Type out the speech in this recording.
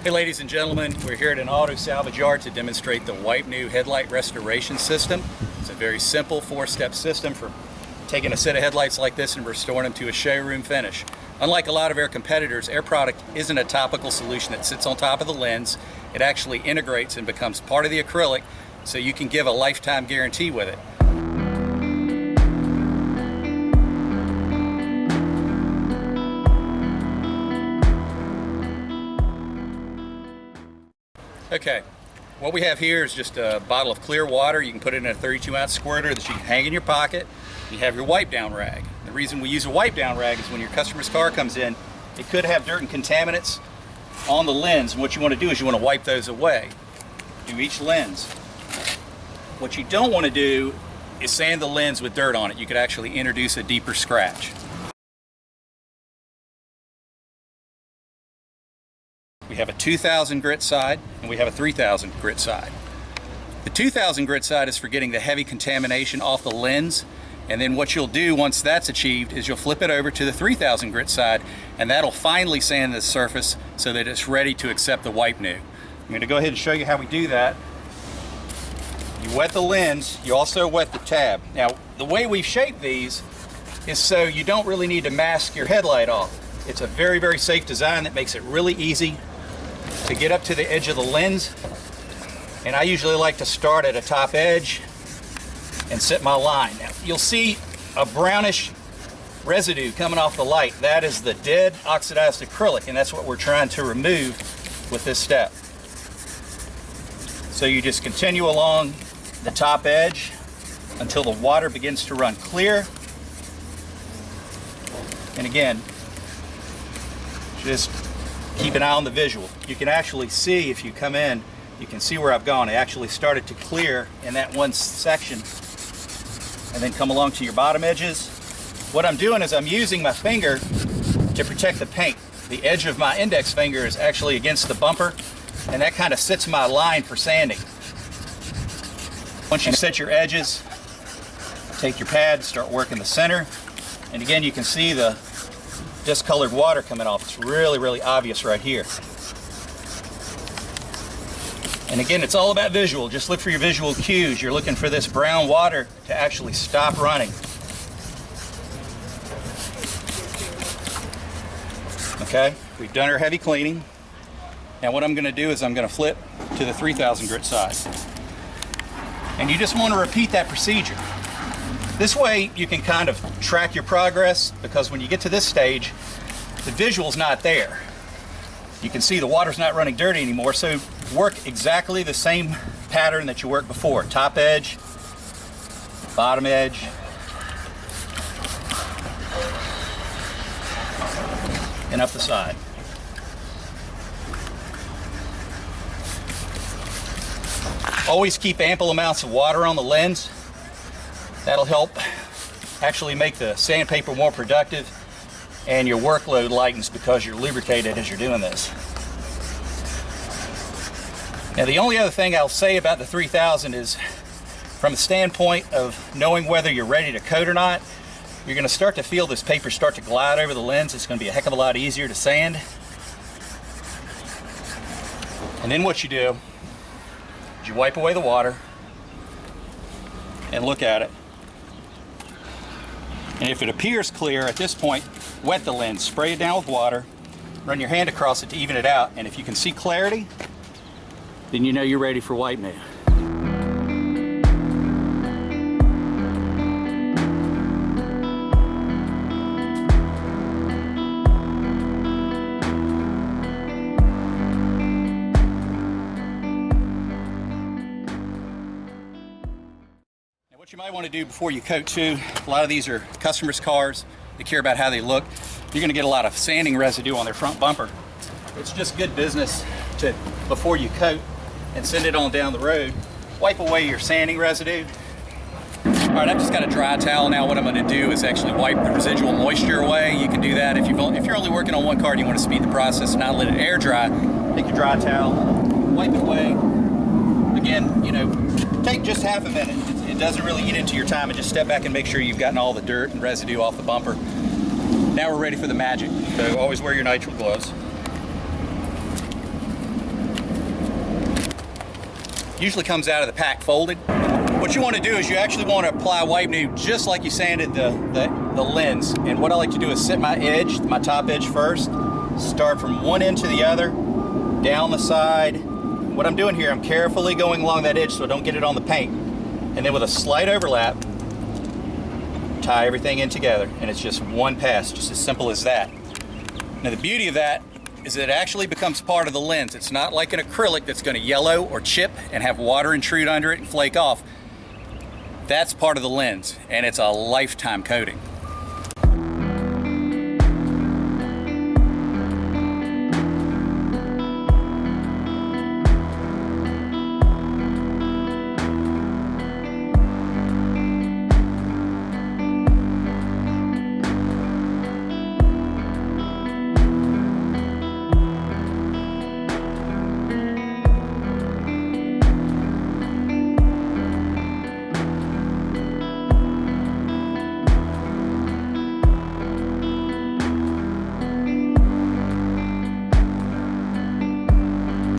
Hey ladies and gentlemen, we're here at an auto salvage yard to demonstrate the Wipe New Headlight Restoration system. It's a very simple 4-step system for taking a set of headlights like this and restoring them to a showroom finish. Unlike a lot of our competitors, our product isn't a topical solution that sits on top of the lens. It actually integrates and becomes part of the acrylic, so you can give a lifetime guarantee with it. Okay, what we have here is just a bottle of clear water. You can put it in a 32-ounce squirter that you can hang in your pocket. You have your wipe down rag. The reason we use a wipe down rag is when your customer's car comes in, it could have dirt and contaminants on the lens, and what you want to do is you want to wipe those away. Do each lens. What you don't want to do is sand the lens with dirt on it. You could actually introduce a deeper scratch. We have a 2000 grit side and we have a 3000 grit side. The 2000 grit side is for getting the heavy contamination off the lens, and then what you'll do once that's achieved is you'll flip it over to the 3000 grit side, and that'll finally sand the surface so that it's ready to accept the Wipe New. I'm going to go ahead and show you how we do that. You wet the lens, you also wet the tab. Now the way we've shaped these is so you don't really need to mask your headlight off. It's a very, very safe design that makes it really easy to get up to the edge of the lens, and I usually like to start at a top edge and set my line. Now you'll see a brownish residue coming off the light. That is the dead oxidized acrylic, and that's what we're trying to remove with this step. So you just continue along the top edge until the water begins to run clear, and again, just keep an eye on the visual. You can actually see, if you come in, you can see where I've gone. It actually started to clear in that one section, and then come along to your bottom edges. What I'm doing is I'm using my finger to protect the paint. The edge of my index finger is actually against the bumper, and that kind of sets my line for sanding. Once you set your edges, take your pad, start working the center, and again you can see the discolored water coming off. It's really, really obvious right here. And again, it's all about visual. Just look for your visual cues. You're looking for this brown water to actually stop running. Okay, we've done our heavy cleaning. Now what I'm going to do is I'm going to flip to the 3000 grit side. And you just want to repeat that procedure. This way you can kind of track your progress, because when you get to this stage, the visual's not there. You can see the water's not running dirty anymore, so work exactly the same pattern that you worked before. Top edge, bottom edge, and up the side. Always keep ample amounts of water on the lens. That'll help actually make the sandpaper more productive, and your workload lightens because you're lubricated as you're doing this. Now the only other thing I'll say about the 3000 is, from the standpoint of knowing whether you're ready to coat or not, you're going to start to feel this paper start to glide over the lens. It's going to be a heck of a lot easier to sand. And then what you do is you wipe away the water and look at it. And if it appears clear at this point, wet the lens, spray it down with water, run your hand across it to even it out, and if you can see clarity, then you know you're ready for Wipe New. What you might want to do before you coat too, a lot of these are customers' cars. They care about how they look. You're going to get a lot of sanding residue on their front bumper. It's just good business to, before you coat and send it on down the road, wipe away your sanding residue. All right, I've just got a dry towel now. What I'm going to do is actually wipe the residual moisture away. You can do that if you're only working on one car and you want to speed the process and not let it air dry. Take your dry towel, wipe it away. Again, you know, take just half a minute. It doesn't really eat into your time, and just step back and make sure you've gotten all the dirt and residue off the bumper. Now we're ready for the magic. So always wear your nitrile gloves. Usually comes out of the pack folded. What you want to do is you actually want to apply Wipe New just like you sanded the lens. And what I like to do is set my edge, my top edge first, start from one end to the other, down the side. What I'm doing here, I'm carefully going along that edge so I don't get it on the paint. And then with a slight overlap, tie everything in together, and it's just one pass, just as simple as that. Now the beauty of that is that it actually becomes part of the lens. It's not like an acrylic that's going to yellow or chip and have water intrude under it and flake off. That's part of the lens, and it's a lifetime coating.